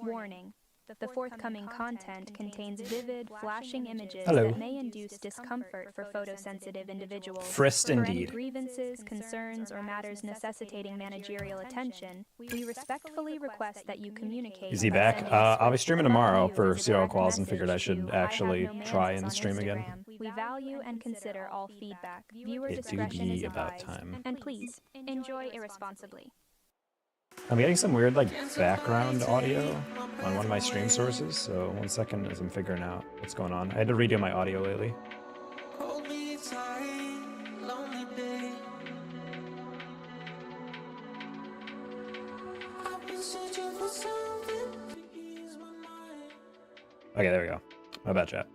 Warning. The forthcoming content contains vivid, flashing images Hello. that may induce discomfort for photosensitive individuals. Frist For any indeed. grievances, concerns, or matters necessitating managerial attention, we respectfully request that you communicate. Is he by back? sending a I'll be swift streaming "I love tomorrow you" for as a Serial direct Quals and figured I message should to actually "I have no try manners" and on stream again. Instagram. We value and consider all feedback. Viewer It do discretion is be about advised. time. And please, enjoy irresponsibly. I'm getting some weird like background audio on one of my stream sources, so 1 second as I'm figuring out what's going on. I had to redo my audio lately. Okay, there we go. My bad, chat.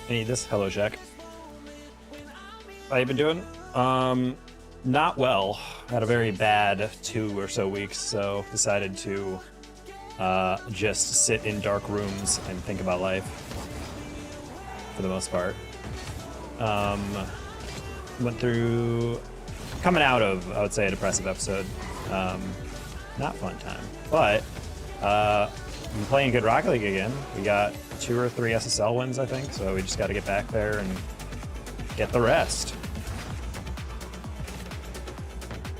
I need this. Hello, Jack. How you been doing? Not well. Had a very bad 2 or so weeks, so decided to just sit in dark rooms and think about life for the most part. Went through coming out of, I would say, a depressive episode. Not fun time, but I'm playing good Rocket League again. We got 2 or 3 SSL wins, I think, so we just got to get back there and get the rest.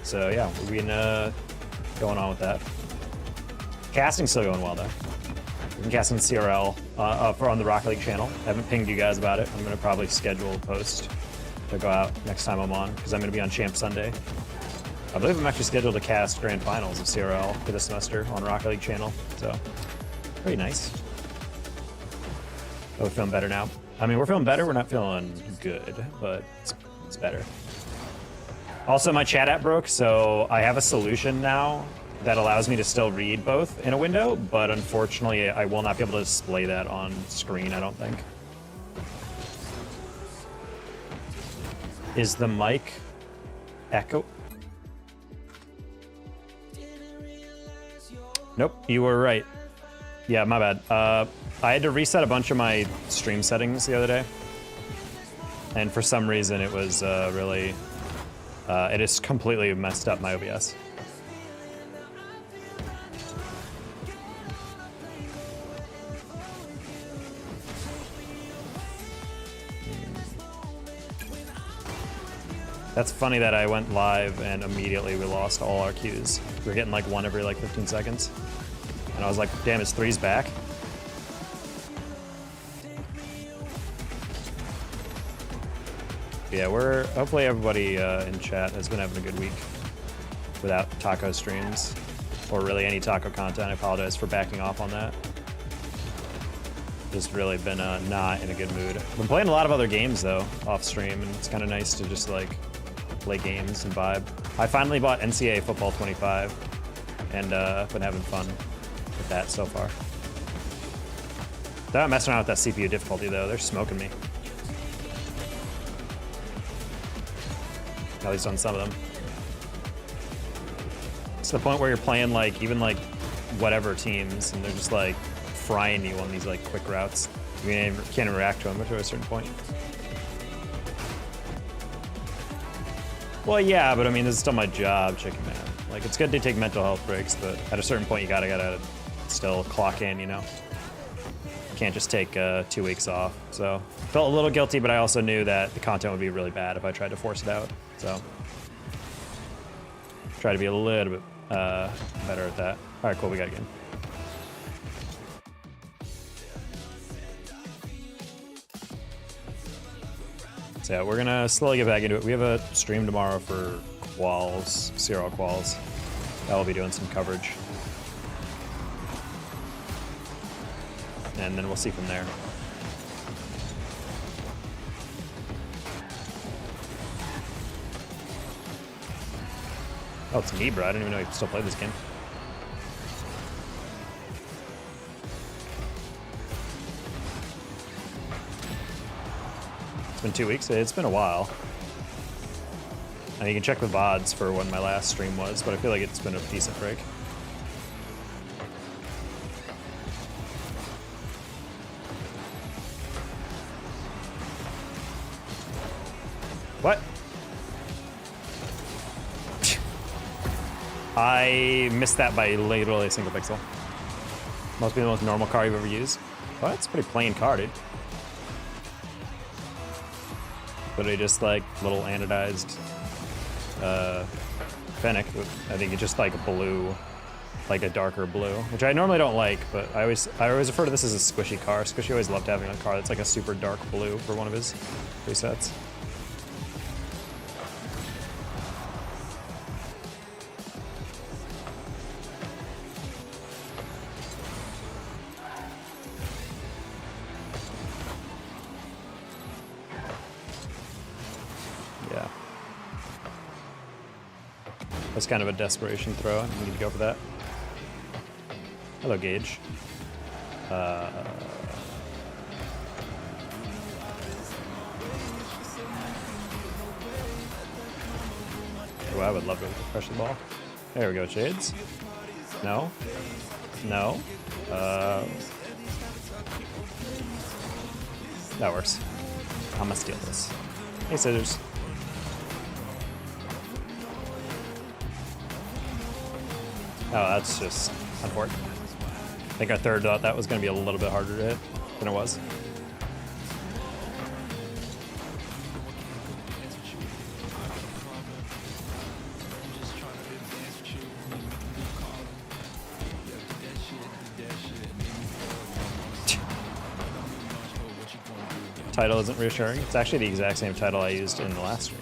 So yeah, we've been going on with that. Casting's still going well though. We've been casting CRL for on the Rocket League channel. I haven't pinged you guys about it. I'm gonna probably schedule a post to go out next time I'm on because I'm gonna be on Champ Sunday. I believe I'm actually scheduled to cast Grand Finals of CRL for this semester on Rocket League channel. So pretty nice. Oh, we're feeling better now. I mean, we're feeling better. We're not feeling good, but it's better. Also, my chat app broke, so I have a solution now that allows me to still read both in a window, but unfortunately, I will not be able to display that on screen, I don't think. Is the mic echo? Nope, you were right. Yeah, my bad. I had to reset a bunch of my stream settings the other day, and for some reason it was really... it has completely messed up my OBS. That's funny that I went live and immediately we lost all our queues. We were getting like 1 every like 15 seconds. And I was like, damn, is 3's back? Yeah, hopefully everybody in chat has been having a good week without taco streams or really any taco content. I apologize for backing off on that. Just really been not in a good mood. I've been playing a lot of other games though off stream, and it's kind of nice to just like play games and vibe. I finally bought NCAA Football 25 and been having fun with that so far. They're not messing around with that CPU difficulty though. They're smoking me. At least on some of them. It's the point where you're playing like even like whatever teams, and they're just like frying you on these like quick routes. You can't even react to them to a certain point. Well, yeah, but I mean, this is still my job, chicken man. Like, it's good to take mental health breaks, but at a certain point, you gotta still clock in, you know? You can't just take 2 weeks off. So, felt a little guilty, but I also knew that the content would be really bad if I tried to force it out. So, try to be a little bit better at that. All right, cool, we got a game. So yeah, we're gonna slowly get back into it. We have a stream tomorrow for Quals, Serial Quals. That will be doing some coverage. And then we'll see from there. Oh, it's me, bro. I didn't even know you still play this game. It's been 2 weeks. It's been a while. And you can check the VODs for when my last stream was, but I feel like it's been a decent break. What? I missed that by literally a single pixel. Must be the most normal car you've ever used. Well, that's a pretty plain car, dude. Literally just like little anodized Fennec. I think it's just like a blue, like a darker blue, which I normally don't like, but I always refer to this as a squishy car. Squishy always loved having a car that's like a super dark blue for one of his presets. Yeah. That's kind of a desperation throw. I need to go for that. Hello, Gage. Oh, I would love to crush the ball. There we go, Shades. No. No. That works. I'm gonna steal this. Hey, scissors. Oh, that's just unfortunate. I think our third thought that was going to be a little bit harder to hit than it was. Title isn't reassuring. It's actually the exact same title I used in the last stream.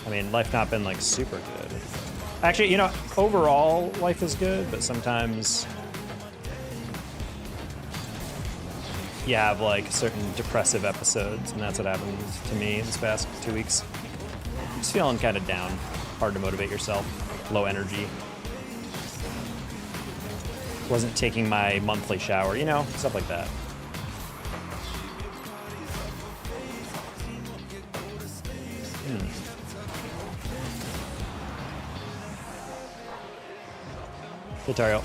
I mean, life not been like super good. Actually, you know, overall life is good, but sometimes you have like certain depressive episodes, and that's what happened to me this past 2 weeks. Just feeling kind of down, hard to motivate yourself, low energy. Wasn't taking my monthly shower, you know, stuff like that. Hey, Tario.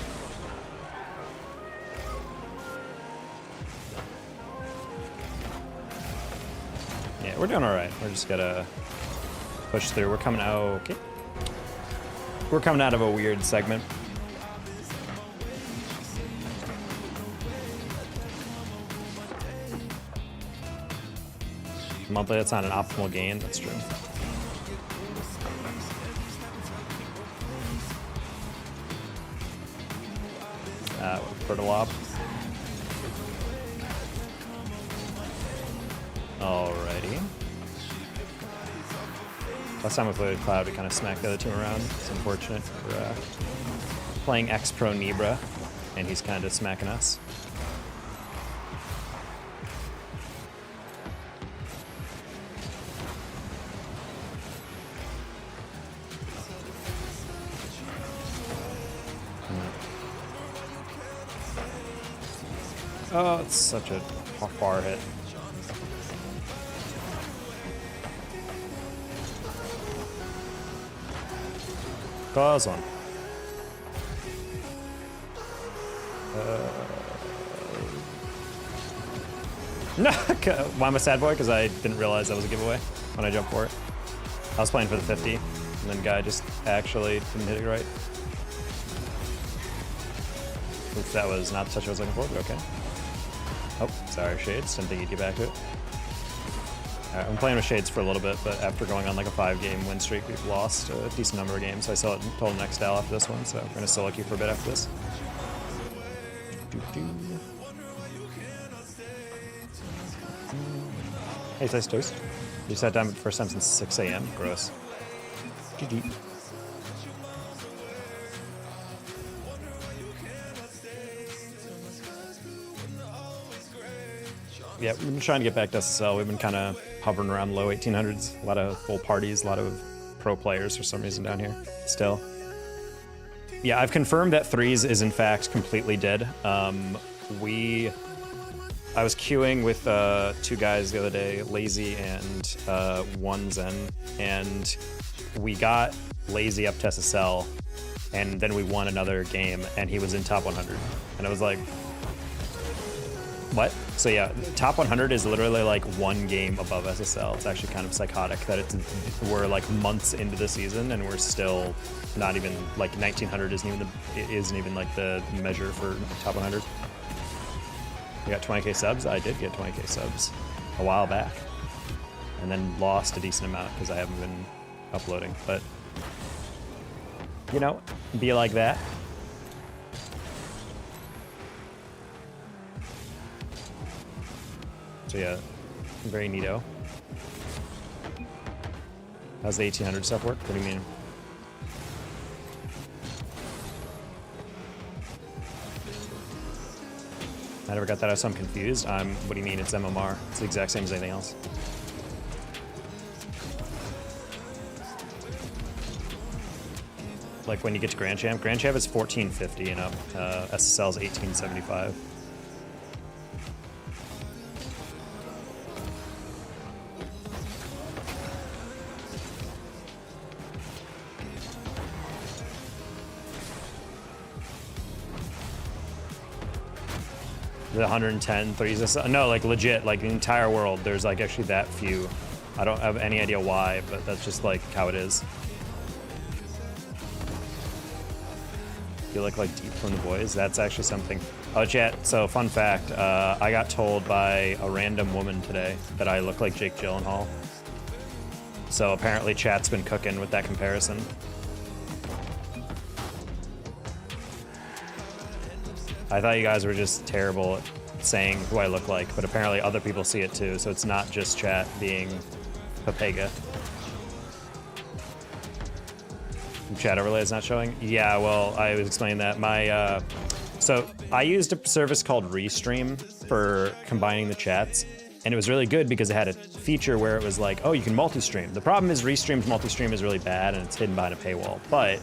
Yeah, we're doing all right. We're just gotta push through. We're coming out. Okay. We're coming out of a weird segment. Monthly, that's not an optimal gain. That's true. Fertilop. Alrighty. Last time we played Cloud, we kind of smacked the other team around. It's unfortunate. We're playing X-Pro Nibra, and he's kind of smacking us. Oh, it's such a far hit. Close one. No! Why am I sad boy? Because I didn't realize that was a giveaway when I jumped for it. I was playing for the 50, and then guy just actually didn't hit it right. Oops, that was not the touch I was looking for, but okay. Oh, sorry, Shades. Didn't think you'd get back to it. Alright, I'm playing with Shades for a little bit, but after going on like a 5-game win streak, we've lost a decent number of games, so I still total next style after this one, so we're gonna solo queue for a bit after this. Hey, Slice Toast. You sat down for the first time since 6 a.m. Gross. GG. Yeah, we've been trying to get back to SSL. We've been kind of hovering around the low 1800s. A lot of full parties, a lot of pro players for some reason down here still. Yeah, I've confirmed that threes is in fact completely dead. I was queuing with 2 guys the other day, Lazy and One Zen, and we got Lazy up to SSL, and then we won another game, and he was in top 100. And I was like, What? So yeah, top 100 is literally like one game above SSL. It's actually kind of psychotic that we're like months into the season and we're still not even like 1900 isn't even like the measure for top 100. You got 20k subs? I did get 20k subs a while back, and then lost a decent amount because I haven't been uploading. But you know, be like that. So yeah, very neato. How's the 1800 stuff work? What do you mean? I never got that, so I'm confused. What do you mean it's MMR? It's the exact same as anything else. Like when you get to Grand Champ is 1450 and up. SSL is 1875. The 110 threes. No, like legit, like the entire world. There's like actually that few. I don't have any idea why, but that's just like how it is. You look like Deep from The Boys. That's actually something. Oh, chat. So fun fact, I got told by a random woman today that I look like Jake Gyllenhaal. So apparently chat's been cooking with that comparison. I thought you guys were just terrible at saying who I look like, but apparently other people see it too, so it's not just chat being Papega. Chat overlay is not showing? Yeah, well, I was explaining that. So I used a service called Restream for combining the chats, and it was really good because it had a feature where it was like, oh, you can multi-stream. The problem is Restream's multi-stream is really bad and it's hidden behind a paywall, but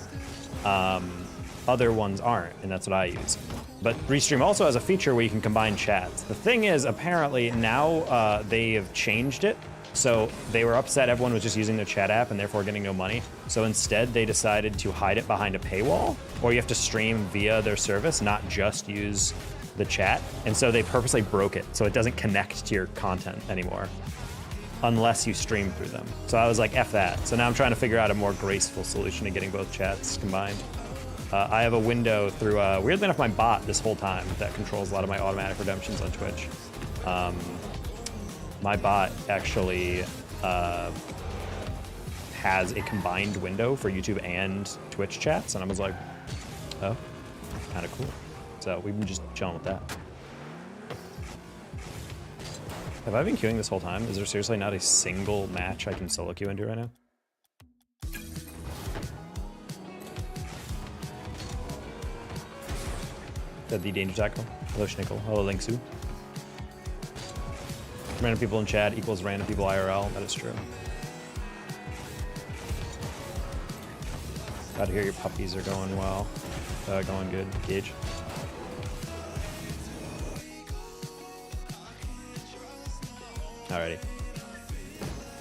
other ones aren't, and that's what I use. But Restream also has a feature where you can combine chats. The thing is, apparently now they have changed it. So they were upset everyone was just using their chat app and therefore getting no money. So instead they decided to hide it behind a paywall, or you have to stream via their service, not just use the chat. And so they purposely broke it so it doesn't connect to your content anymore unless you stream through them. So I was like, F that. So now I'm trying to figure out a more graceful solution to getting both chats combined. I have a window through, weirdly enough, my bot this whole time that controls a lot of my automatic redemptions on Twitch. My bot actually has a combined window for YouTube and Twitch chats, and I was like, oh, kind of cool. So we've been just chilling with that. Have I been queuing this whole time? Is there seriously not a single match I can solo queue into right now? The Danger Tackle. Hello, Schnickel. Hello, Linksu. Random people in chat equals random people IRL. That is true. Glad to hear your puppies are going well. Going good. Gage. Alrighty.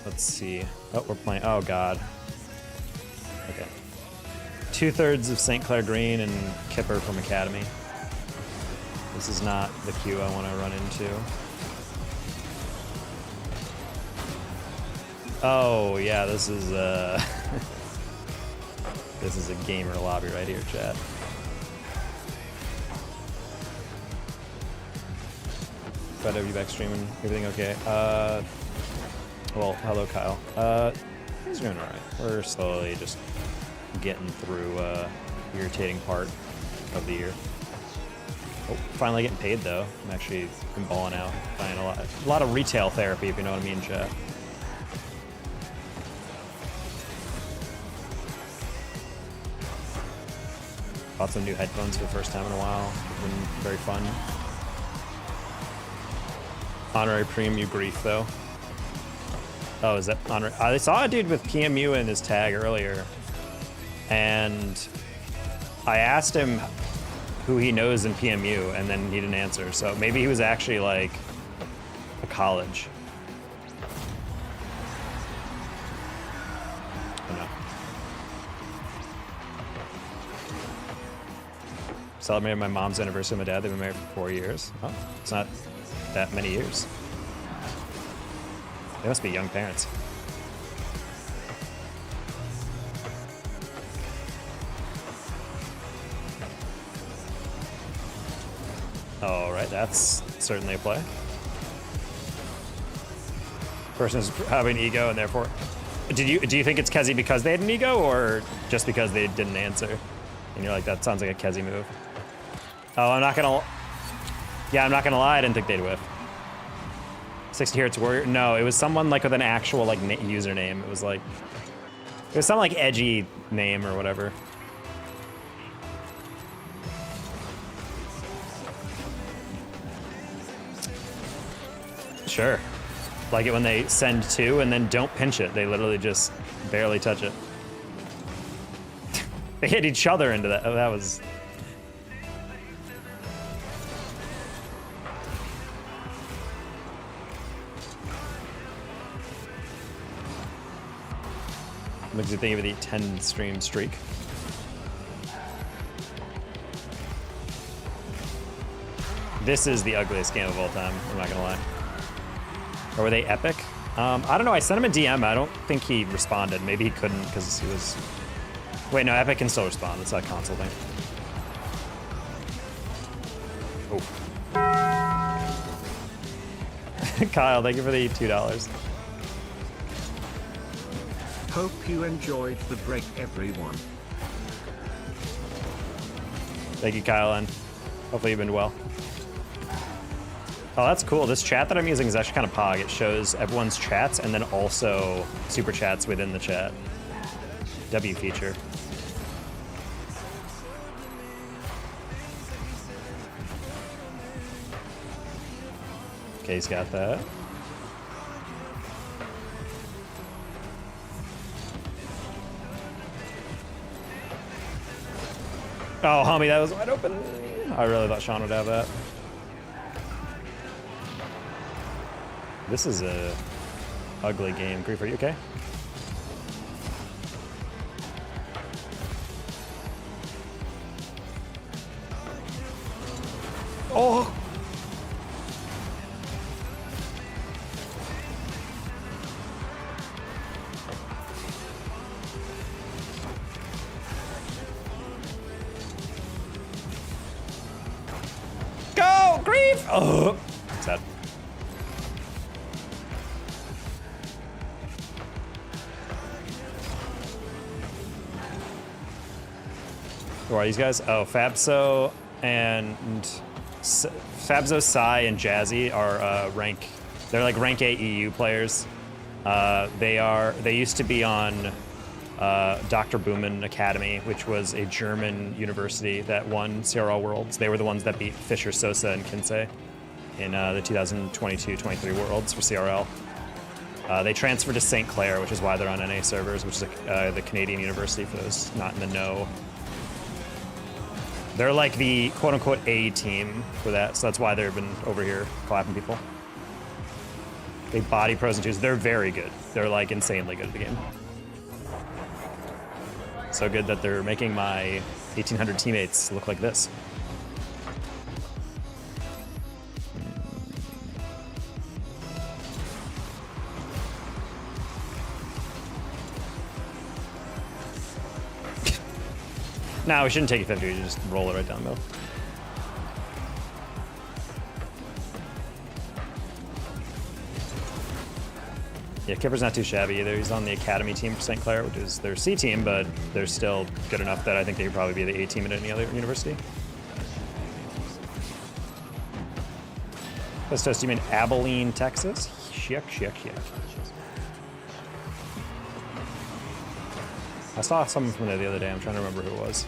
Let's see. Oh, we're playing. Oh, God. Okay. 2/3 of St. Clair Green and Kipper from Academy. This is not the queue I want to run into. Oh, yeah, this is this is a gamer lobby right here, chat. Glad to have you back streaming. Everything okay? Well, hello, Kyle. Things are doing alright. We're slowly just getting through irritating part of the year. Oh, finally getting paid though. I'm actually been balling out, buying a lot of retail therapy, if you know what I mean, chat. Bought some new headphones for the first time in a while. It's been very fun. Honorary PMU grief though. Oh, is that honorary? I saw a dude with PMU in his tag earlier, and I asked him who he knows in PMU, and then he didn't answer. So maybe he was actually like a college. I don't know. Celebrated my mom's anniversary with my dad. They've been married for 4 years. Oh, it's not that many years. They must be young parents. All right, that's certainly a play. Person is having ego, and therefore, do you think it's Kezi because they had an ego, or just because they didn't answer? And you're like, that sounds like a Kezi move. Oh, I'm not gonna lie, I didn't think they'd whiff. 60 Hertz Warrior? No, it was someone like with an actual like username. It was some like edgy name or whatever. Sure. Like it when they send 2 and then don't pinch it. They literally just barely touch it. They hit each other into that. Oh, that was... Makes you think of the 10 stream streak. This is the ugliest game of all time, I'm not gonna lie. Or were they epic? I don't know, I sent him a DM, I don't think he responded. Maybe he couldn't because he was... Wait, no, Epic can still respond, it's a console thing. Oh. Kyle, thank you for the $2. Hope you enjoyed the break, everyone. Thank you, Kyle, and hopefully you've been well. Oh, that's cool. This chat that I'm using is actually kind of pog. It shows everyone's chats and then also super chats within the chat. W feature. Okay, he's got that. Oh, homie, that was wide open. I really thought Sean would have that. This is a ugly game. Grief, are you okay? Oh! Go! Grief! Oh! Sad. Who are these guys? Oh, Fabso and Fabso, Sai, and Jazzy are they're like rank 8 EU players. They used to be on Dr. Boomen Academy, which was a German university that won CRL Worlds. They were the ones that beat Fischer, Sosa, and Kinsey in the 2022-23 Worlds for CRL. They transferred to St. Clair, which is why they're on NA servers, which is the Canadian university for those not in the know. They're like the quote-unquote A team for that, so that's why they've been over here clapping people. They body pros and twos. They're very good. They're like insanely good at the game. So good that they're making my 1800 teammates look like this. No, we shouldn't take it 50, we just roll it right down the middle. Yeah, Kipper's not too shabby either. He's on the academy team for St. Clair, which is their C team, but they're still good enough that I think they could probably be the A team at any other university. Let's toast, you mean Abilene, Texas? Shiek. I saw someone from there the other day. I'm trying to remember who it was.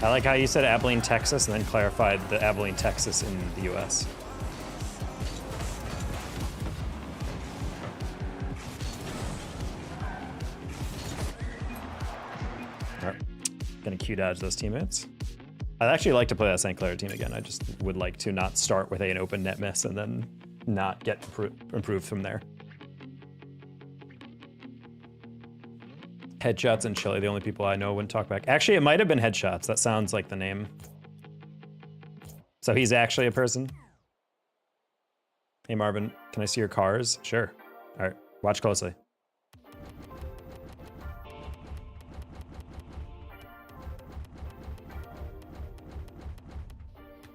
I like how you said Abilene, Texas, and then clarified the Abilene, Texas in the U.S. All right. Gonna Q dodge those teammates. I'd actually like to play that St. Clair team again. I just would like to not start with an open net miss and then not get improved from there. Headshots and Chili, the only people I know wouldn't talk back. Actually, it might have been Headshots. That sounds like the name. So he's actually a person. Hey Marvin, can I see your cars? Sure. All right, watch closely.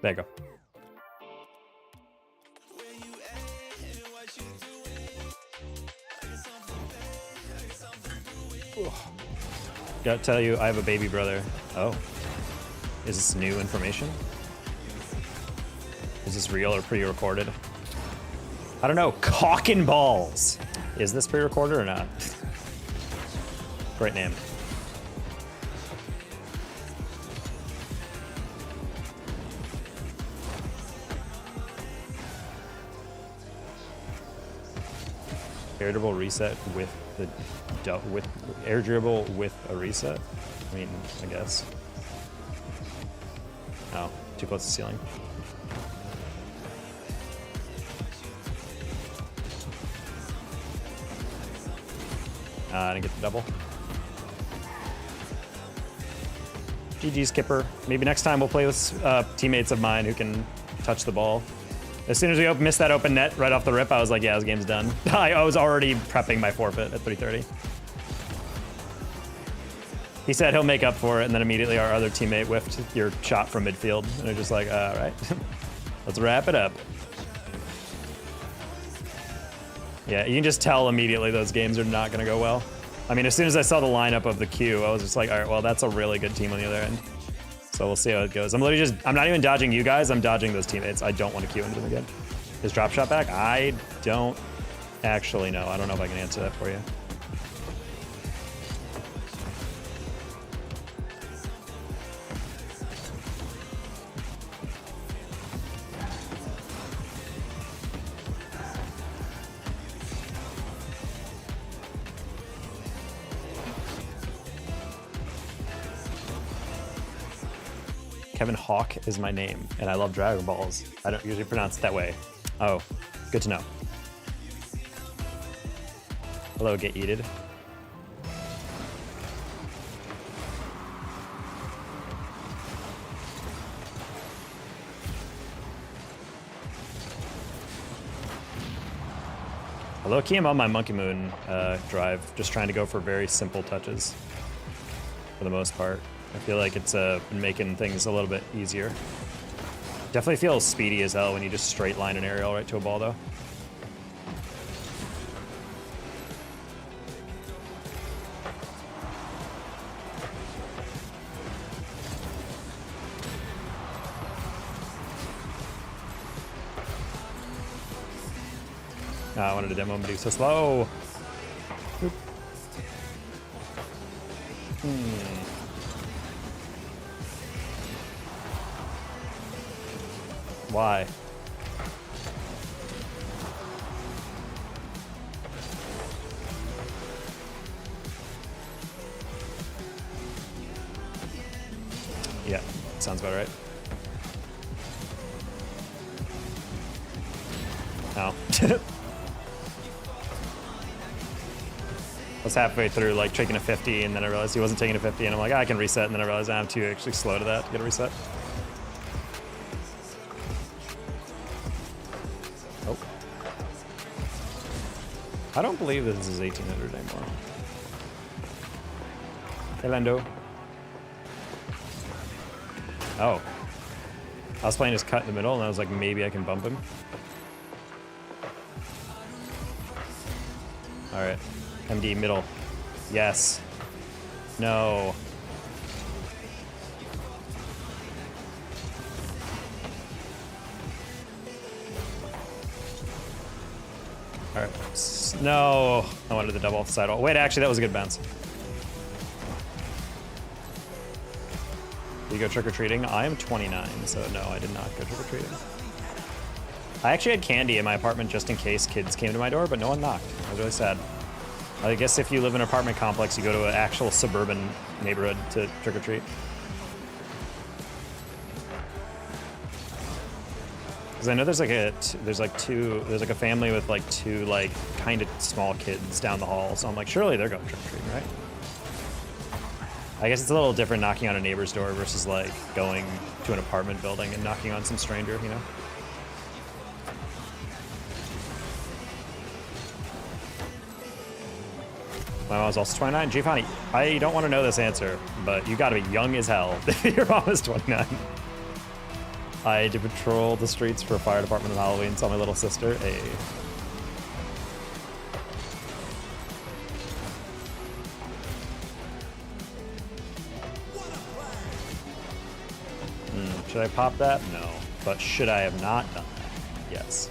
There you go. Gotta tell you, I have a baby brother. Oh. Is this new information? Is this real or pre-recorded? I don't know. Cock and balls. Is this pre-recorded or not? Great name. Air dribble reset with the with air dribble with a reset. I mean, I guess. Oh, too close to the ceiling. I didn't get the double. GG Skipper. Maybe next time we'll play with teammates of mine who can touch the ball. As soon as we missed that open net right off the rip, I was like, yeah, this game's done. I was already prepping my forfeit at 3:30. He said he'll make up for it, and then immediately our other teammate whiffed your shot from midfield. And they're just like, all right, let's wrap it up. Yeah, you can just tell immediately those games are not going to go well. I mean, as soon as I saw the lineup of the queue, I was just like, all right, well, that's a really good team on the other end. So we'll see how it goes. I'm literally just, I'm not even dodging you guys. I'm dodging those teammates. I don't want to queue into them again. Is drop shot back? I don't actually know. I don't know if I can answer that for you. Kevin Hawk is my name, and I love Dragon Balls. I don't usually pronounce it that way. Oh, good to know. Hello, get yeeted. Hello, key, I'm on my Monkey Moon drive, just trying to go for very simple touches for the most part. I feel like it's been making things a little bit easier. Definitely feels speedy as hell when you just straight line an aerial right to a ball, though. I wanted to demo him, but he's so slow. Oop. Why? Yeah, sounds about right. Oh. I was halfway through, like, taking a 50, and then I realized he wasn't taking a 50, and I'm like, I can reset, and then I realized I'm too actually slow to that to get a reset. Oh. I don't believe this is 1800 anymore. Hey, Lando. Oh. I was playing his cut in the middle, and I was like, maybe I can bump him. All right. MD middle. Yes. No. All right. No. I wanted the double off the sidewall. Wait, actually, that was a good bounce. We you go trick-or-treating? I am 29, so no, I did not go trick-or-treating. I actually had candy in my apartment just in case kids came to my door, but no one knocked. I was really sad. I guess if you live in an apartment complex, you go to an actual suburban neighborhood to trick-or-treat. Because I know there's like a family with like two like kind of small kids down the hall, so I'm like, surely they're going trick-or-treating, right? I guess it's a little different knocking on a neighbor's door versus like going to an apartment building and knocking on some stranger, you know? My mom's also 29. Giovanni, I don't want to know this answer, but you gotta be young as hell if your mom is 29. I did patrol the streets for a fire department on Halloween, saw my little sister. Hey. Should I pop that? No. But should I have not done that? Yes.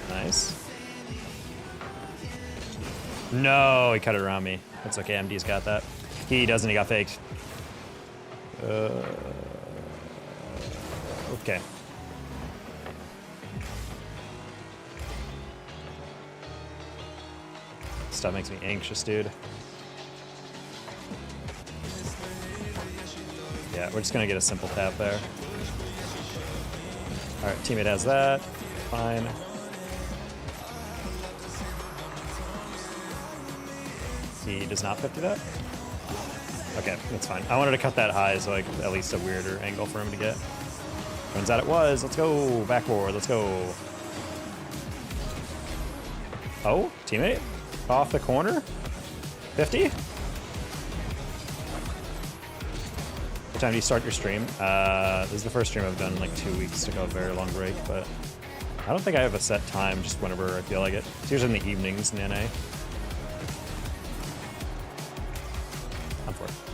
Nice. No, he cut it around me. That's okay, MD's got that. He doesn't, he got faked. Okay. Stuff makes me anxious, dude. Yeah, we're just gonna get a simple tap there. Alright, teammate has that. Fine. He does not 50 that? Okay, that's fine. I wanted to cut that high so like at least a weirder angle for him to get. Turns out it was. Let's go. Backboard. Let's go. Oh, teammate? Off the corner? 50? What time do you start your stream? This is the first stream I've done in like 2 weeks. Took a very long break, but I don't think I have a set time, just whenever I feel like it. It's usually in the evenings in NA.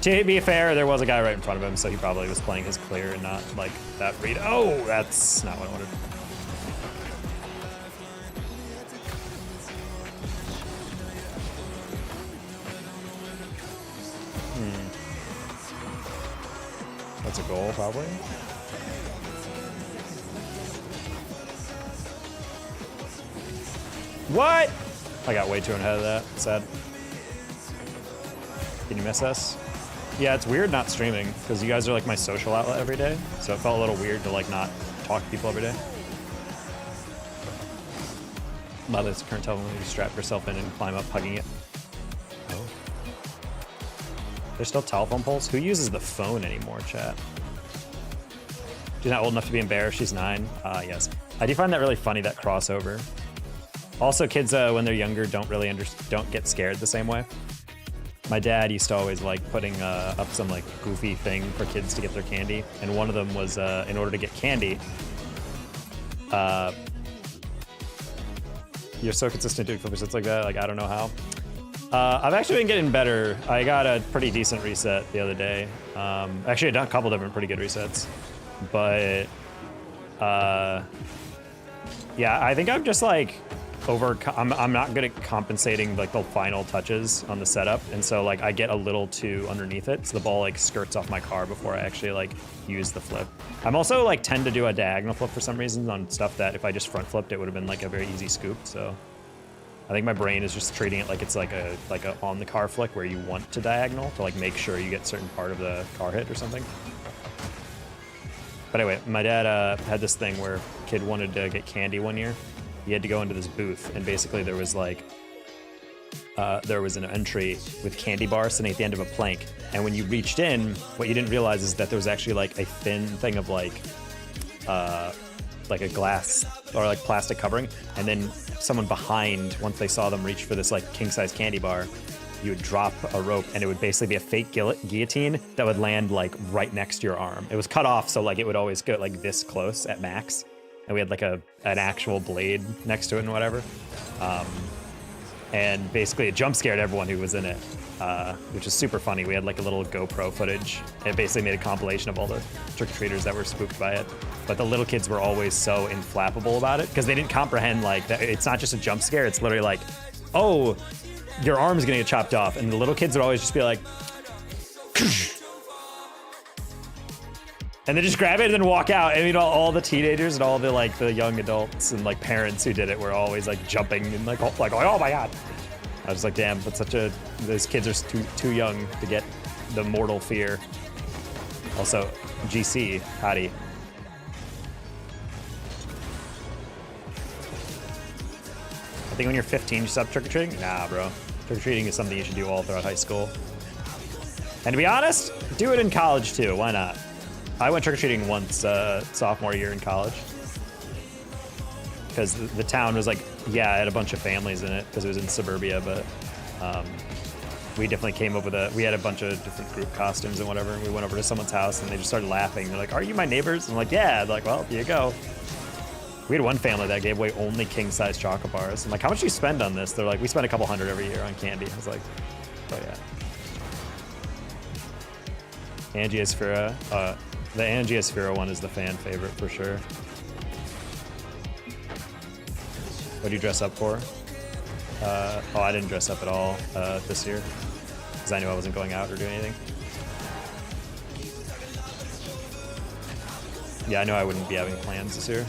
To be fair, there was a guy right in front of him, so he probably was playing his clear and not like that read. Oh, that's not what I wanted. That's a goal, probably. What? I got way too ahead of that. Sad. Can you miss us? Yeah, it's weird not streaming, because you guys are like my social outlet every day, so it felt a little weird to like not talk to people every day. Mother's current telephone, you strap yourself in and climb up, hugging it. Oh. There's still telephone poles? Who uses the phone anymore, chat? She's not old enough to be embarrassed, she's 9. Yes. I do find that really funny, that crossover. Also, kids, when they're younger, don't get scared the same way. My dad used to always like putting up some like goofy thing for kids to get their candy, and one of them was in order to get candy. You're so consistent doing flip resets like that. Like I don't know how. I've actually been getting better. I got a pretty decent reset the other day. Actually, I've done a couple different pretty good resets, but yeah, I think I'm just like. I'm not good at compensating like the final touches on the setup, and so like I get a little too underneath it, so the ball like skirts off my car before I actually like use the flip. I'm also like tend to do a diagonal flip for some reason on stuff that if I just front flipped it would have been like a very easy scoop. So I think my brain is just treating it like it's like a on the car flick where you want to diagonal to like make sure you get certain part of the car hit or something. But anyway, my dad had this thing where a kid wanted to get candy one year. He had to go into this booth, and basically there was like, there was an entry with candy bars sitting at the end of a plank. And when you reached in, what you didn't realize is that there was actually like a thin thing of like a glass or like plastic covering. And then someone behind, once they saw them reach for this like king size candy bar, you would drop a rope and it would basically be a fake guillotine that would land like right next to your arm. It was cut off, so like it would always go like this close at max. And we had like an actual blade next to it and whatever. And basically it jump scared everyone who was in it, which is super funny. We had like a little GoPro footage. It basically made a compilation of all the trick-or-treaters that were spooked by it. But the little kids were always so inflappable about it because they didn't comprehend like that. It's not just a jump scare. It's literally like oh, your arm's gonna get chopped off. And the little kids would always just be like, and they just grab it and then walk out. And all the teenagers and all the like the young adults and like parents who did it were always like jumping and like oh my god. I was like, damn, but those kids are too young to get the mortal fear. Also, GC, howdy. I think when you're 15, you stop trick-or-treating? Nah, bro. Trick-or-treating is something you should do all throughout high school. And to be honest, do it in college too, why not? I went trick-or-treating once sophomore year in college. Because the town was like, yeah, it had a bunch of families in it because it was in suburbia, but we definitely came up with we had a bunch of different group costumes and whatever, and we went over to someone's house and they just started laughing. They're like, are you my neighbors? I'm like, yeah. They're like, well, here you go. We had one family that gave away only king-size chocolate bars. I'm like, how much do you spend on this? They're like, we spend a couple $100 every year on candy. I was like, oh yeah. Angiosphera. The Angiosphera one is the fan favorite for sure. What do you dress up for? Oh, I didn't dress up at all this year because I knew I wasn't going out or doing anything. Yeah, I know I wouldn't be having plans this year.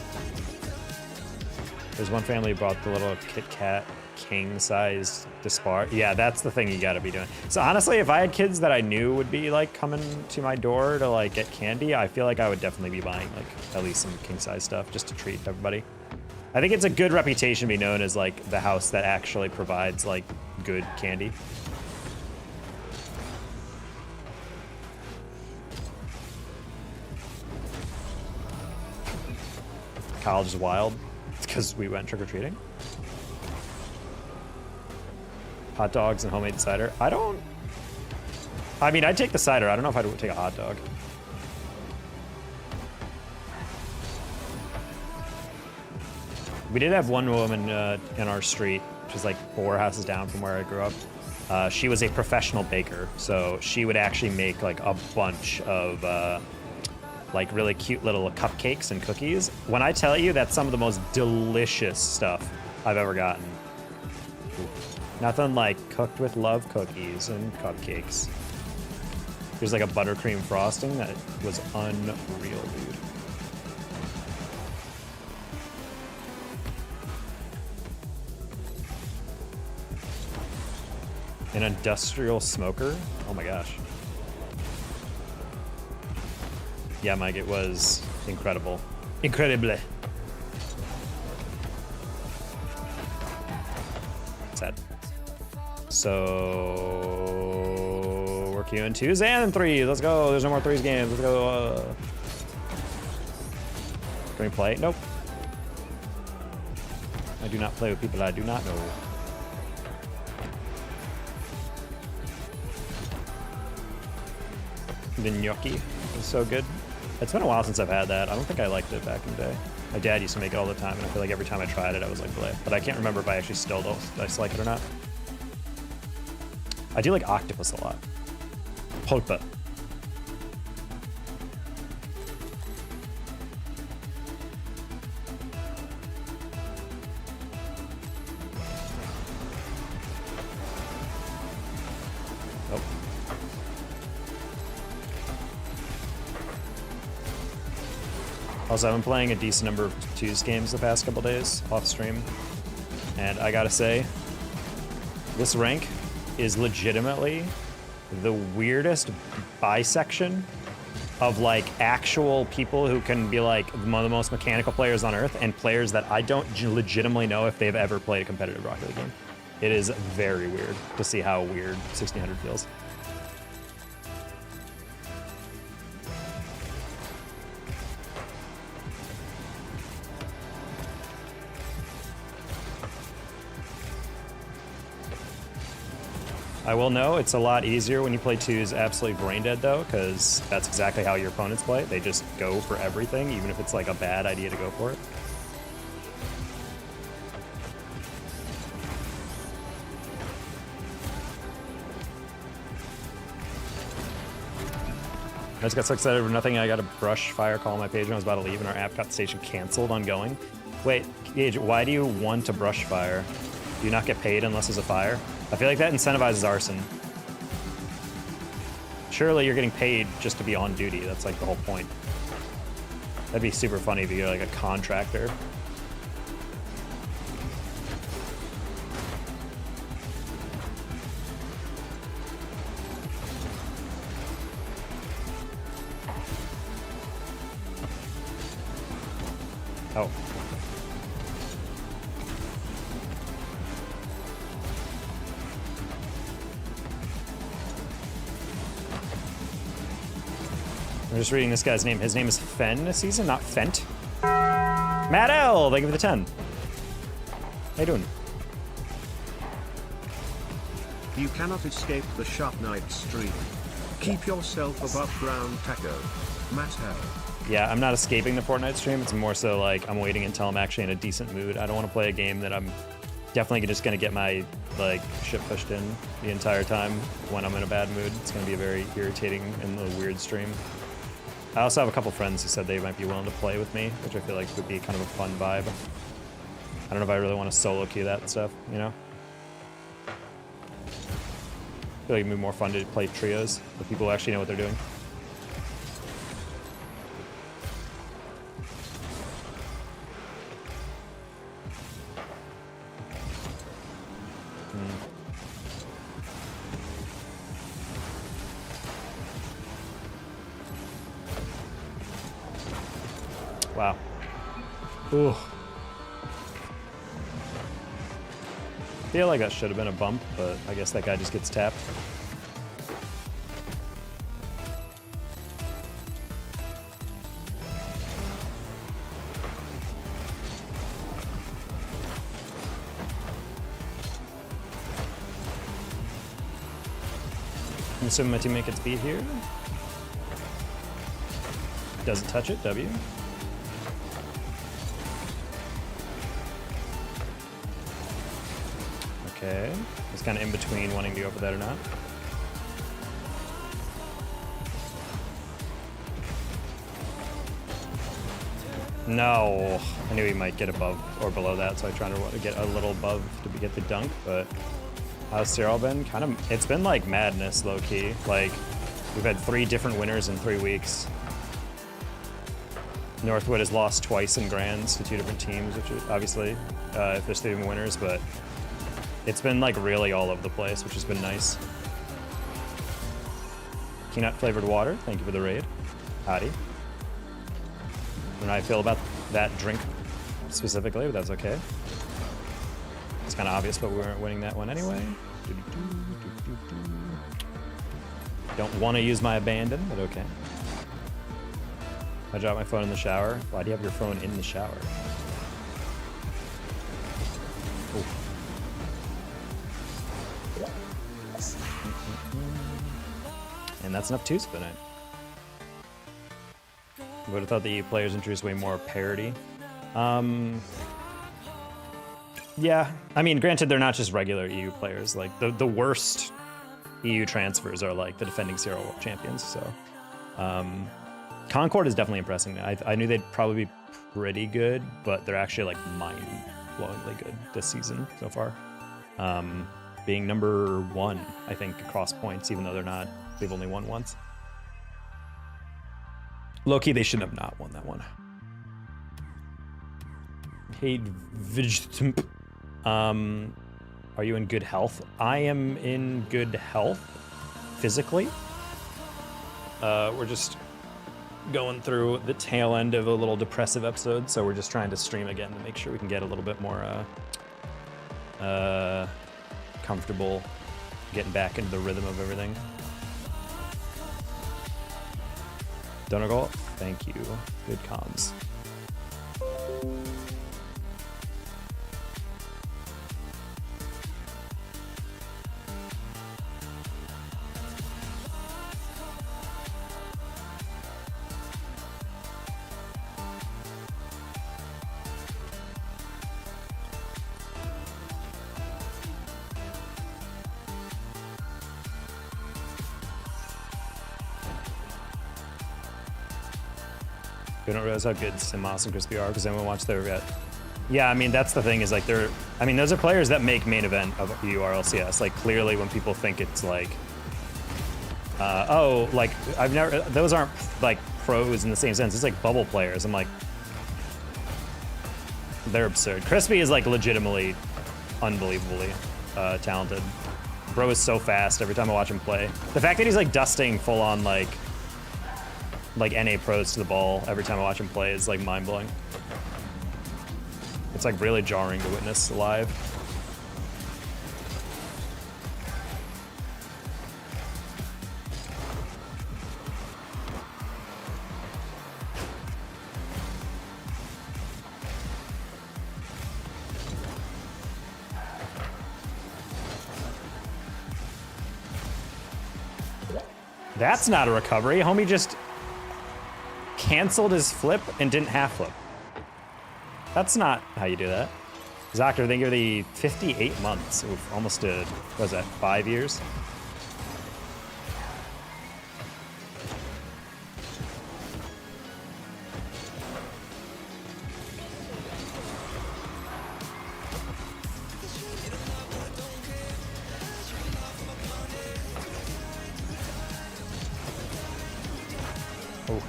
There's one family who bought the little Kit Kat king-sized Dispar. Yeah, that's the thing you gotta be doing. So honestly, if I had kids that I knew would be like coming to my door to like get candy, I feel like I would definitely be buying like at least some king-size stuff just to treat everybody. I think it's a good reputation to be known as like the house that actually provides like good candy. College is wild. It's because we went trick-or-treating. Hot dogs and homemade cider. I mean, I'd take the cider. I don't know if I'd take a hot dog. We did have one woman in our street, which is like 4 houses down from where I grew up. She was a professional baker, so she would actually make like a bunch of like really cute little cupcakes and cookies. When I tell you, that's some of the most delicious stuff I've ever gotten. Nothing like cooked with love cookies and cupcakes. There's like a buttercream frosting that was unreal, dude. An industrial smoker? Oh my gosh. Yeah, Mike, it was incredible. Incredible. Sad. So we're queuing 2s and 3s. Let's go. There's no more 3s games. Let's go. Can we play? Nope. I do not play with people I do not know. The gnocchi is so good. It's been a while since I've had that. I don't think I liked it back in the day. My dad used to make it all the time, and I feel like every time I tried it, I was like, bleh. But I can't remember if I actually still don't like it or not. I do like octopus a lot. Pulpa. Nope. Also, I've been playing a decent number of 2s games the past couple days off stream, and I gotta say, this rank is legitimately the weirdest bisection of like actual people who can be like one of the most mechanical players on earth and players that I don't legitimately know if they've ever played a competitive Rocket League game. It is very weird to see how weird 1600 feels. I will know it's a lot easier when you play 2s absolutely brain dead though, because that's exactly how your opponents play. They just go for everything, even if it's like a bad idea to go for it. I just got so excited for nothing. I got a brush fire call on my page when I was about to leave, and our app got the station canceled on going. Wait, Gage, why do you want to brush fire? Do you not get paid unless there's a fire? I feel like that incentivizes arson. Surely you're getting paid just to be on duty. That's like the whole point. That'd be super funny if you're like a contractor. Oh. I'm just reading this guy's name. His name is Fen this season, not Fent. Matt L, thank you for the 10. How you doing? You cannot escape the Sharp Night stream. Keep yourself above ground, Taco. Matt L. Yeah, I'm not escaping the Fortnite stream. It's more so like I'm waiting until I'm actually in a decent mood. I don't want to play a game that I'm definitely just going to get my like shit pushed in the entire time when I'm in a bad mood. It's going to be a very irritating and a weird stream. I also have a couple friends who said they might be willing to play with me, which I feel like would be kind of a fun vibe. I don't know if I really want to solo queue that and stuff, you know? I feel like it'd be more fun to play trios with people who actually know what they're doing. Wow. Ooh. Feel like that should have been a bump, but I guess that guy just gets tapped. I'm assuming my teammate gets beat here. Doesn't touch it, W. Okay, it's kind of in between wanting to go for that or not. No, I knew he might get above or below that, so I tried to get a little above to get the dunk, but how's Cyril been? Kind of, it's been like madness, low-key. Like, we've had 3 different winners in 3 weeks. Northwood has lost twice in grands to 2 different teams, which is obviously, if there's 3 different winners, but it's been like really all over the place, which has been nice. Peanut flavored water, thank you for the raid. Howdy. I don't know how I feel about that drink specifically, but that's okay. It's kind of obvious, but we weren't winning that one anyway. Don't want to use my abandon, but okay. I dropped my phone in the shower. Why do you have your phone in the shower? Ooh. And that's enough 2s for the night. I would have thought the players introduced way more parity. Yeah, I mean, granted, they're not just regular EU players. Like, the worst EU transfers are like the defending Serial World Champions, so. Concord is definitely impressing me. I knew they'd probably be pretty good, but they're actually like mind-blowingly good this season so far. Being number 1, I think, across points, even though they've only won once. Low-key, they shouldn't have not won that one. Hey, Vijtump. Are you in good health? I am in good health, physically. We're just going through the tail end of a little depressive episode, so we're just trying to stream again to make sure we can get a little bit more comfortable getting back into the rhythm of everything. Donor goal? Thank you. Good comms. I don't realize how good Sim Moss and Crispy are because I haven't watched there yet. Yeah, I mean, that's the thing is like I mean, those are players that make main event of URLCS. Like clearly when people think it's like, oh, like those aren't like pros in the same sense. It's like bubble players. I'm like, they're absurd. Crispy is like legitimately unbelievably talented. Bro is so fast every time I watch him play. The fact that he's like dusting full on like NA pros to the ball every time I watch him play is like mind blowing. It's like really jarring to witness live. That's not a recovery. Homie just canceled his flip and didn't half flip. That's not how you do that. Zactor, thank you for the 58 months. Oof, almost what was that, 5 years? Oh.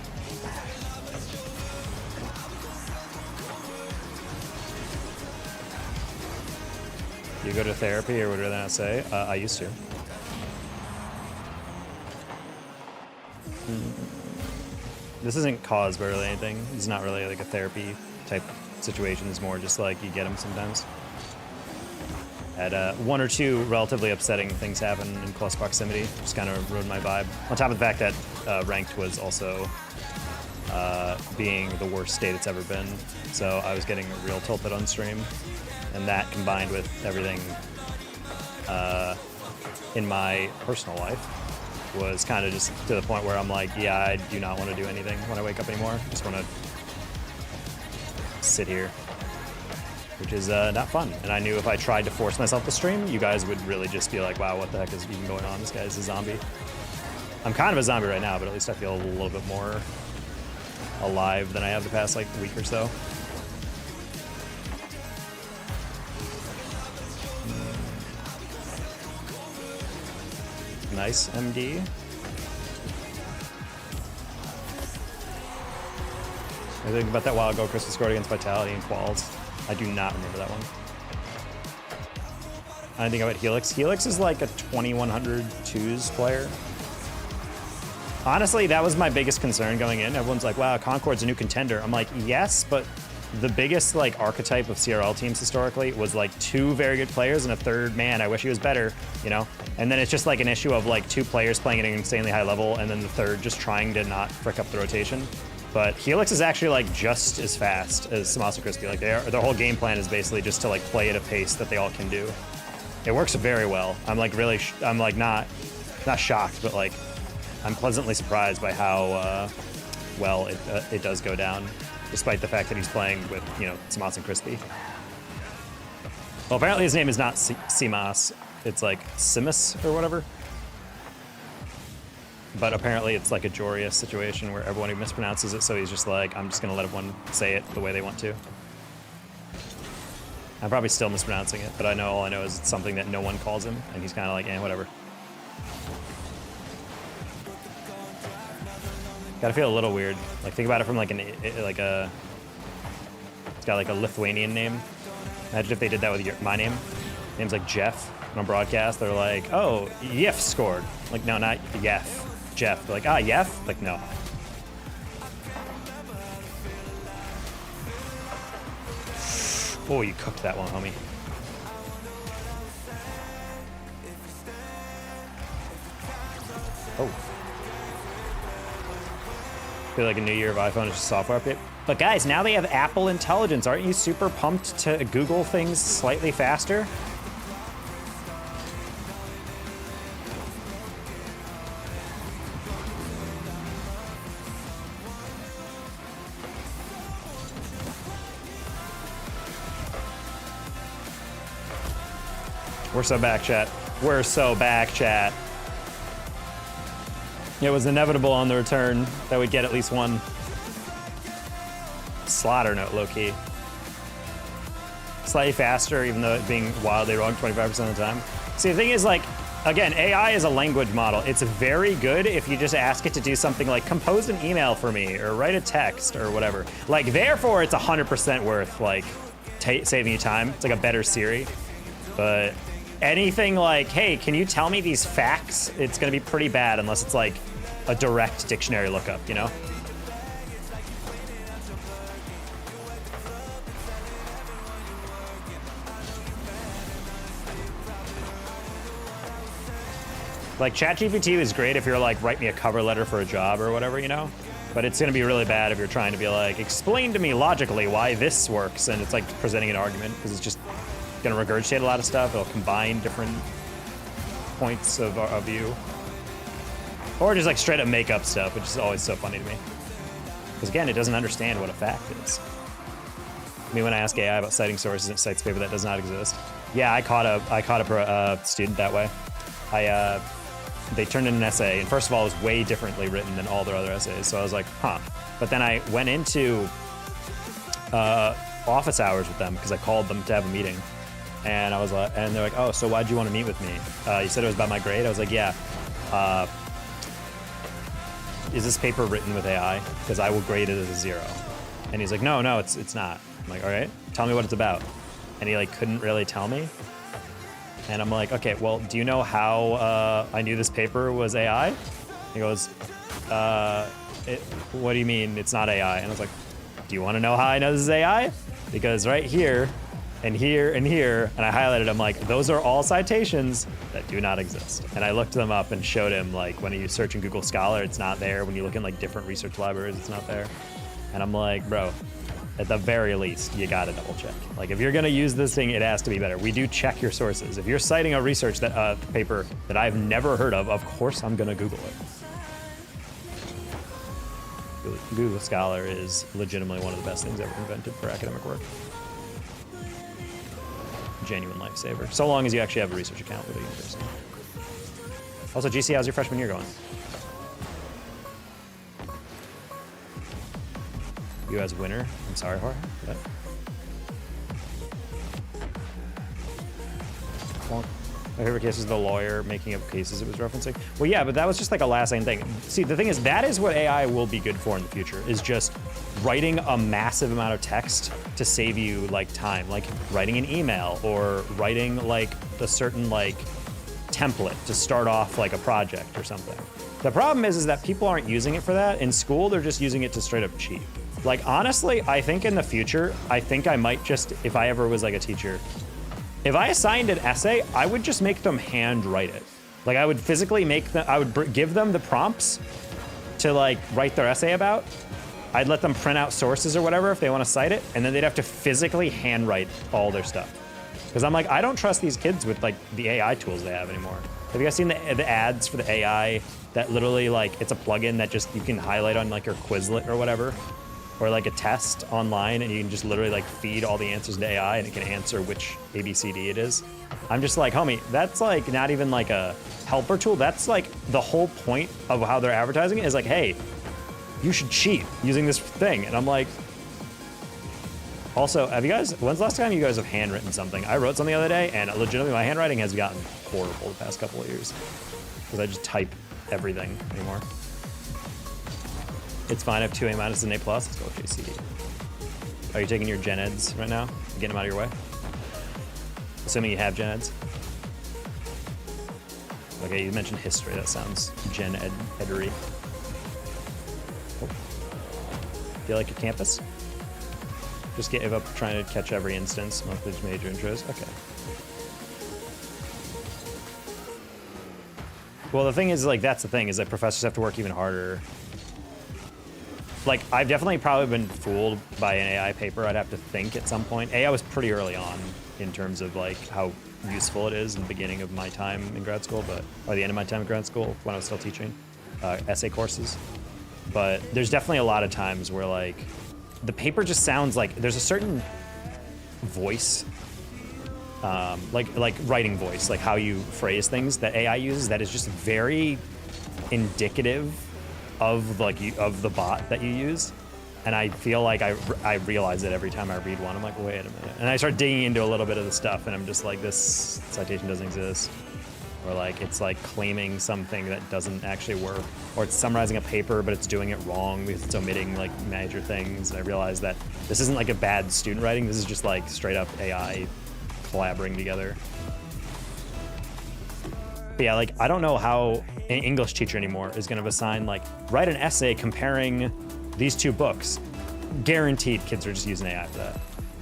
You go to therapy, or what do they not say? I used to. This isn't caused by really anything. It's not really like a therapy type situation. It's more just like you get them sometimes. Had one or two relatively upsetting things happen in close proximity. Just kind of ruined my vibe. On top of the fact that ranked was also being the worst state it's ever been. So I was getting real tilted on stream. And that combined with everything in my personal life was kind of just to the point where I'm like, yeah, I do not want to do anything when I wake up anymore. I just want to sit here, which is not fun. And I knew if I tried to force myself to stream, you guys would really just be like, wow, what the heck is even going on? This guy's a zombie. I'm kind of a zombie right now, but at least I feel a little bit more alive than I have the past like week or so. Nice, MD. I think about that while ago, Crystal scored against Vitality and Quals. I do not remember that one. I think about Helix. Helix is like a 2100 twos player. Honestly, that was my biggest concern going in. Everyone's like, wow, Concord's a new contender. I'm like, yes, but the biggest like archetype of CRL teams historically was like two very good players and a third man. I wish he was better, you know? And then it's just like an issue of like two players playing at an insanely high level and then the third just trying to not frick up the rotation. But Helix is actually like just as fast as Samas and Crispy. Like their whole game plan is basically just to like play at a pace that they all can do. It works very well. I'm like really, I'm like not shocked, but like I'm pleasantly surprised by how well it does go down, despite the fact that he's playing with, you know, Samas and Crispy. Well, apparently his name is not Simas. It's like Simus or whatever. But apparently it's like a Jorius situation where everyone mispronounces it, so he's just like, I'm just gonna let everyone say it the way they want to. I'm probably still mispronouncing it, but all I know is it's something that no one calls him, and he's kind of like, eh, whatever. Gotta feel a little weird. Like, think about it from like it's got like a Lithuanian name. Imagine if they did that with my name. Name's like Jeff. And on broadcast, they're like, oh, Yef scored. Like, no, not Yef. Jeff. They're like, ah, Yef? Like, no. Oh, you cooked that one, homie. Oh. Feel like a new year of iPhone is just software update. But guys, now they have Apple Intelligence. Aren't you super pumped to Google things slightly faster? We're so back, chat. We're so back, chat. It was inevitable on the return that we'd get at least one slaughter note, low-key. slightly faster, even though it being wildly wrong 25% of the time. See, the thing is, like, again, AI is a language model. It's very good if you just ask it to do something like compose an email for me or write a text or whatever. Like, therefore, it's 100% worth, like, saving you time. It's like a better Siri. But anything like, hey, can you tell me these facts? It's going to be pretty bad unless it's like a direct dictionary lookup, you know? Like, ChatGPT is great if you're like, write me a cover letter for a job or whatever, you know? But it's gonna be really bad if you're trying to be like, explain to me logically why this works, and it's like presenting an argument, because it's just gonna regurgitate a lot of stuff. It'll combine different points of view. Or just like straight up make up stuff, which is always so funny to me. Because again, it doesn't understand what a fact is. I mean, when I ask AI about citing sources, it cites paper that does not exist. Yeah, I caught a student that way. They turned in an essay, and first of all, it was way differently written than all their other essays. So I was like, huh. But then I went into office hours with them because I called them to have a meeting, and I was like, and they're like, oh, so why'd you want to meet with me? You said it was about my grade. I was like, yeah. Is this paper written with AI? Because I will grade it as a 0. And he's like, no, it's not. I'm like, all right, tell me what it's about. And he like couldn't really tell me. And I'm like, okay, well, do you know how I knew this paper was AI? He goes, what do you mean it's not AI? And I was like, do you want to know how I know this is AI? Because right here, and here, and here, and I highlighted them like, those are all citations that do not exist. And I looked them up and showed him, like, when you search in Google Scholar, it's not there. When you look in like different research libraries, it's not there. And I'm like, bro, at the very least, you gotta double check. Like, if you're gonna use this thing, it has to be better. We do check your sources. If you're citing a research that paper that I've never heard of course I'm gonna Google it. Google Scholar is legitimately one of the best things ever invented for academic work. Genuine lifesaver. So long as you actually have a research account with a university. Also, GC, how's your freshman year going? You as winner? I'm sorry, Jorge. What? Well, my favorite case is the lawyer making up cases it was referencing. Well, yeah, but that was just like a last line thing. See, the thing is, that is what AI will be good for in the future, is just writing a massive amount of text to save you like time, like writing an email or writing like a certain like template to start off like a project or something. The problem is that people aren't using it for that. In school, they're just using it to straight up cheat. Like, honestly, I think in the future, I think I might just, if I ever was like a teacher, if I assigned an essay, I would just make them hand write it. Like, I would physically make them, I would give them the prompts to like write their essay about. I'd let them print out sources or whatever if they want to cite it, and then they'd have to physically hand write all their stuff. Because I'm like, I don't trust these kids with like the AI tools they have anymore. Have you guys seen the ads for the AI that literally like, it's a plugin that just, you can highlight on like your Quizlet or whatever? Or like a test online, and you can just literally like feed all the answers to AI and it can answer which ABCD it is. I'm just like, homie, that's like not even like a helper tool. That's like the whole point of how they're advertising it is like, hey, you should cheat using this thing. And I'm like, also, have you guys, when's the last time you guys have handwritten something? I wrote something the other day, and legitimately my handwriting has gotten horrible the past couple of years because I just type everything anymore. It's fine. I have 2 A- and an A+. Let's go with JCD. Are you taking your gen eds right now? Getting them out of your way? Assuming you have gen eds. Okay, you mentioned history. That sounds gen edery. Oh. Feel like your campus? Just give up trying to catch every instance. Monthly major intros. Okay. Well, the thing is, like, that's the thing, is that professors have to work even harder. Like, I've definitely probably been fooled by an AI paper, I'd have to think at some point. AI was pretty early on in terms of like how useful it is in the beginning of my time in grad school, or the end of my time in grad school when I was still teaching essay courses. But there's definitely a lot of times where like the paper just sounds like there's a certain voice, like writing voice, like how you phrase things that AI uses that is just very indicative of like of the bot that you use. And I feel like I realize it every time I read one. I'm like, wait a minute. And I start digging into a little bit of the stuff, and I'm just like, this citation doesn't exist. Or like, it's like claiming something that doesn't actually work. Or it's summarizing a paper, but it's doing it wrong because it's omitting like major things. And I realize that this isn't like a bad student writing. This is just like straight up AI collaborating together. But yeah, like, I don't know how an English teacher anymore is gonna assign like, write an essay comparing these two books. Guaranteed kids are just using AI for that.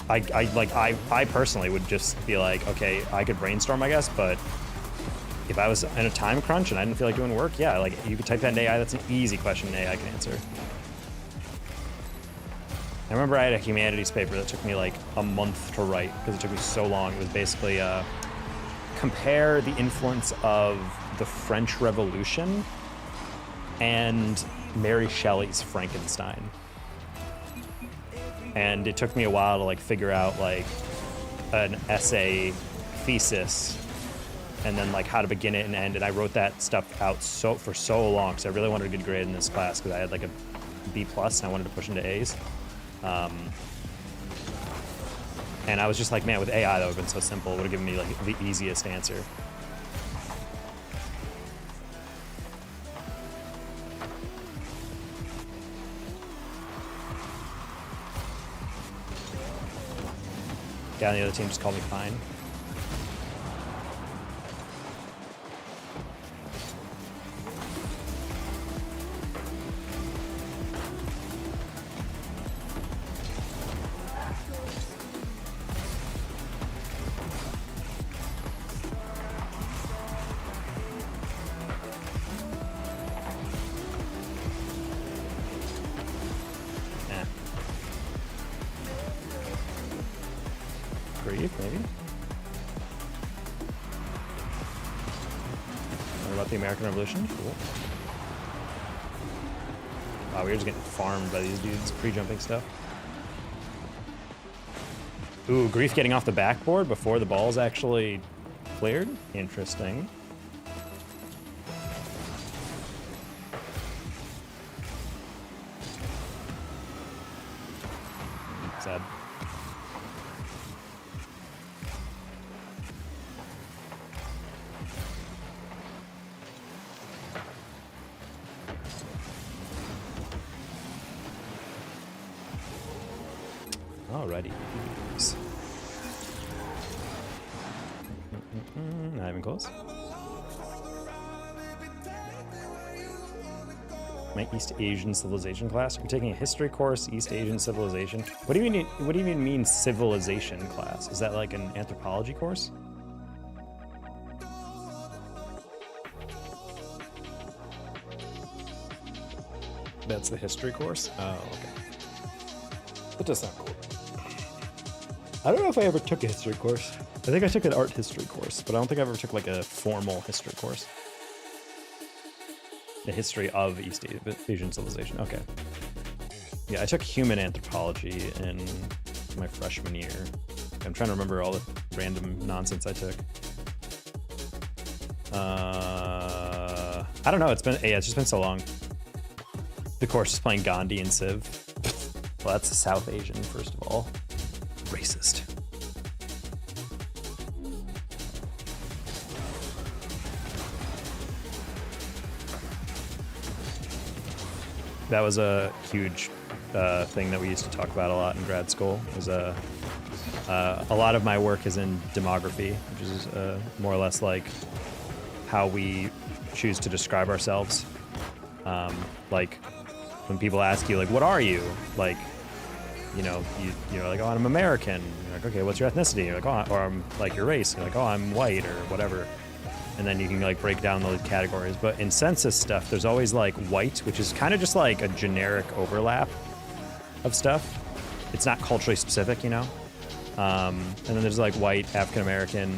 I personally would just be like, okay, I could brainstorm, I guess, but if I was in a time crunch and I didn't feel like doing work, yeah, like you could type that in AI, that's an easy question AI can answer. I remember I had a humanities paper that took me like a month to write because it took me so long. It was basically compare the influence of the French Revolution and Mary Shelley's Frankenstein. And it took me a while to like figure out like an essay thesis and then like how to begin it and end. And I wrote that stuff out for so long because I really wanted a good grade in this class because I had like a B+ and I wanted to push into A's. And I was just like, man, with AI that would have been so simple. It would have given me like the easiest answer. Guy on the other team just called me fine. Maybe. What about the American Revolution? Cool. Wow, we were just getting farmed by these dudes pre-jumping stuff. Ooh, Grief getting off the backboard before the ball's actually cleared? Interesting. Sad. Alrighty. Not even close. My East Asian civilization class. You're taking a history course, East Asian civilization. What do you mean? What do you even mean civilization class? Is that like an anthropology course? That's the history course. Oh, okay. That does sound cool. I don't know if I ever took a history course. I think I took an art history course, but I don't think I ever took like a formal history course. The history of East Asian civilization. Okay. Yeah, I took human anthropology in my freshman year. I'm trying to remember all the random nonsense I took. I don't know. It's just been so long. The course is playing Gandhi and Civ. Well, that's South Asian, first of all. Racist. That was a huge thing that we used to talk about a lot in grad school. It was a lot of my work is in demography, which is more or less like how we choose to describe ourselves. Like when people ask you, like, what are you? Like, you're like, oh, I'm American. You're like, okay, what's your ethnicity? You're like, oh, or I'm like your race. You're like, oh, I'm white or whatever. And then you can like break down those categories. But in census stuff, there's always like white, which is kind of just like a generic overlap of stuff. It's not culturally specific, And then there's like white, African American,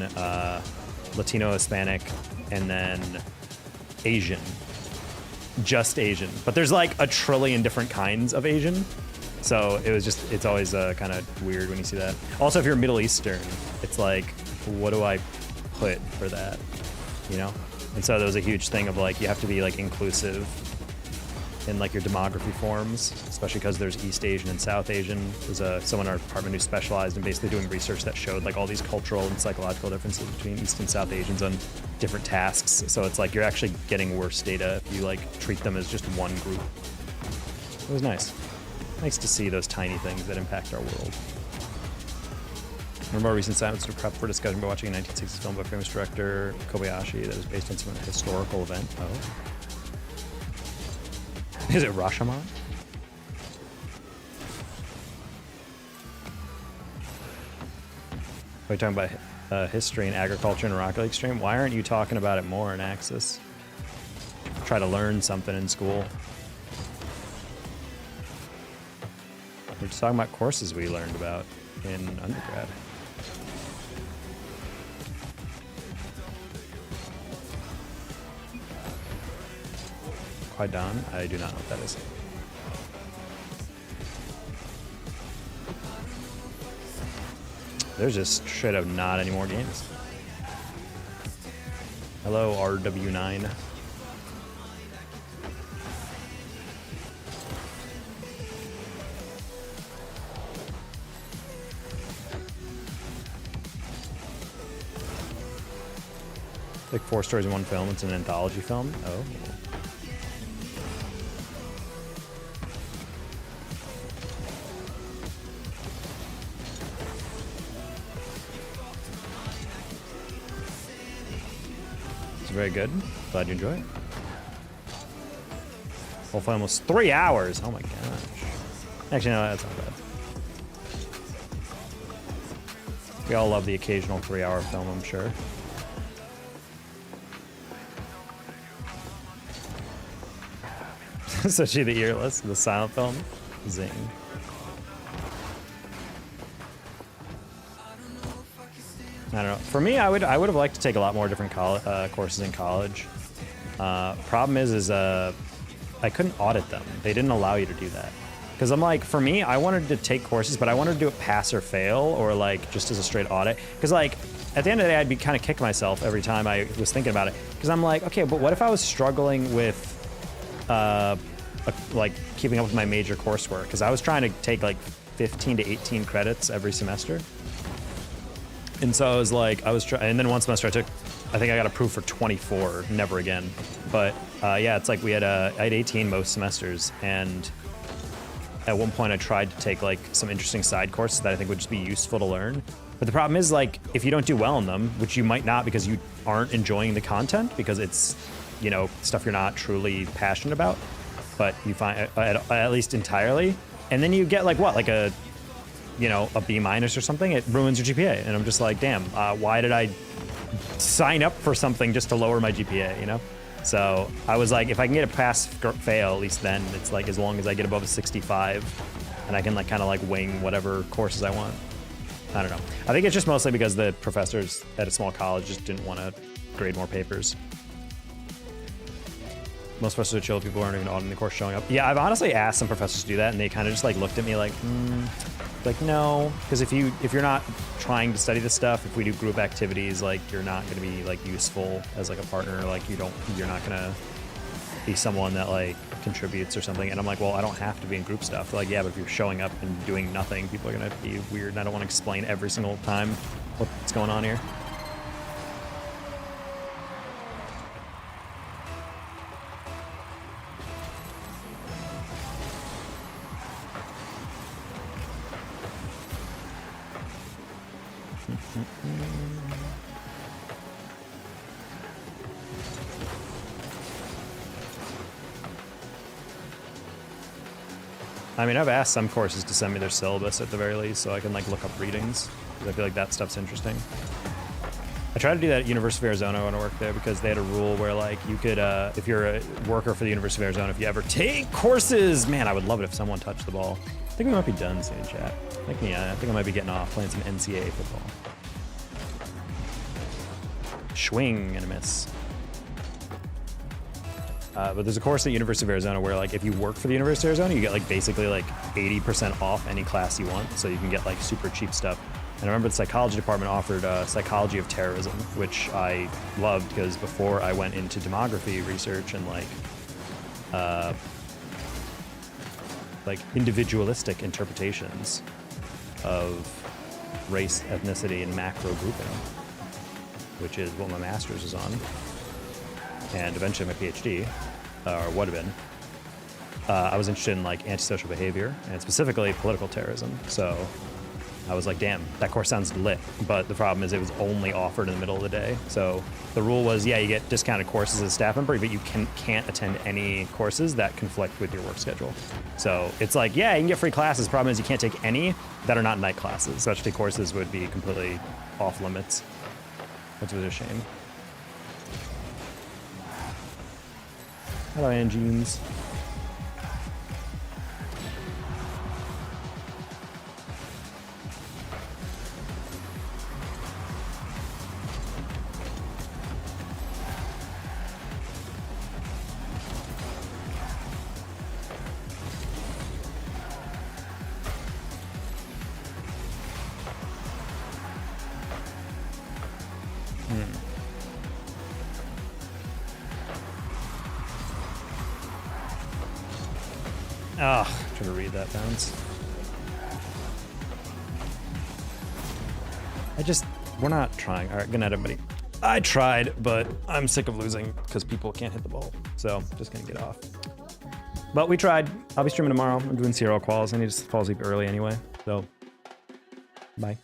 Latino, Hispanic, and then Asian. Just Asian. But there's like a trillion different kinds of Asian. So it's always kind of weird when you see that. Also, if you're Middle Eastern, it's like, what do I put for that? And so there was a huge thing of like, you have to be like inclusive in like your demography forms, especially because there's East Asian and South Asian. There's someone in our department who specialized in basically doing research that showed like all these cultural and psychological differences between East and South Asians on different tasks. So it's like you're actually getting worse data if you like treat them as just one group. It was nice. Nice to see those tiny things that impact our world. One more recent assignments to prep for discussion by watching a 1960s film by famous director Kobayashi that was based on some historical event. Oh. Is it Rashomon? We're talking about history and agriculture in Rocket League stream. Why aren't you talking about it more in Axis? Try to learn something in school. We're just talking about courses we learned about in undergrad. Quaidan? I do not know what that is. There's just straight up not any more games. Hello, RW9. Like 4 stories in one film. It's an anthology film. Oh. It's very good. Glad you enjoy it. Whole film was 3 hours. Oh my gosh. Actually, no, that's not bad. We all love the occasional 3-hour film, I'm sure. Especially the earless, the silent film. Zing. I don't know. For me, I would have liked to take a lot more different courses in college. Problem is I couldn't audit them. They didn't allow you to do that. Because I'm like, for me, I wanted to take courses, but I wanted to do it pass or fail, or like just as a straight audit. Because like at the end of the day, I'd be kind of kicking myself every time I was thinking about it. Because I'm like, okay, but what if I was struggling with like keeping up with my major coursework? Because I was trying to take like 15 to 18 credits every semester. And so I was like, and then one semester I think I got approved for 24, never again. But yeah, it's like I had 18 most semesters, and at one point I tried to take like some interesting side courses that I think would just be useful to learn. But the problem is like, if you don't do well in them, which you might not because you aren't enjoying the content, because it's, you know, stuff you're not truly passionate about, but you find at least entirely, and then you get like what, like a, you know, a B- or something, it ruins your GPA. And I'm just like, damn, why did I sign up for something just to lower my GPA, you know? So I was like, if I can get a pass fail, at least then it's like, as long as I get above a 65 and I can like kind of like wing whatever courses I want. I don't know. I think it's just mostly because the professors at a small college just didn't want to grade more papers. Most professors are chill, people aren't even auditing the course showing up. Yeah, I've honestly asked some professors to do that, and they kind of just like looked at me like, like no, because if you're not trying to study this stuff, if we do group activities, like you're not going to be like useful as like a partner. Like you're not going to be someone that like contributes or something. And I'm like, well, I don't have to be in group stuff. They're like, yeah, but if you're showing up and doing nothing, people are going to be weird. And I don't want to explain every single time what's going on here. I mean, I've asked some courses to send me their syllabus at the very least, so I can like look up readings, because I feel like that stuff's interesting. I tried to do that at University of Arizona when I worked there, because they had a rule where like you could, if you're a worker for the University of Arizona, if you ever take courses, man, I would love it if someone touched the ball. I think we might be done soon, chat. I think I might be getting off playing some NCAA football. Swing and a miss. But there's a course at University of Arizona where like if you work for the University of Arizona, you get like basically like 80% off any class you want, so you can get like super cheap stuff. And I remember the psychology department offered psychology of terrorism, which I loved, because before I went into demography research and like like individualistic interpretations of race, ethnicity, and macro grouping, which is what my master's is on, and eventually my PhD, or would have been. I was interested in like antisocial behavior and specifically political terrorism. So I was like, damn, that course sounds lit. But the problem is it was only offered in the middle of the day. So the rule was, yeah, you get discounted courses as a staff member, but you can't attend any courses that conflict with your work schedule. So it's like, yeah, you can get free classes. Problem is you can't take any that are not night classes. Specialty courses would be completely off limits, which was a shame. Hello, Angenes. Ah, trying to read that bounce. We're not trying. All right, good night, everybody. I tried, but I'm sick of losing because people can't hit the ball. So just gonna get off. But we tried. I'll be streaming tomorrow. I'm doing CRL quals. I need to fall asleep early anyway. So, bye.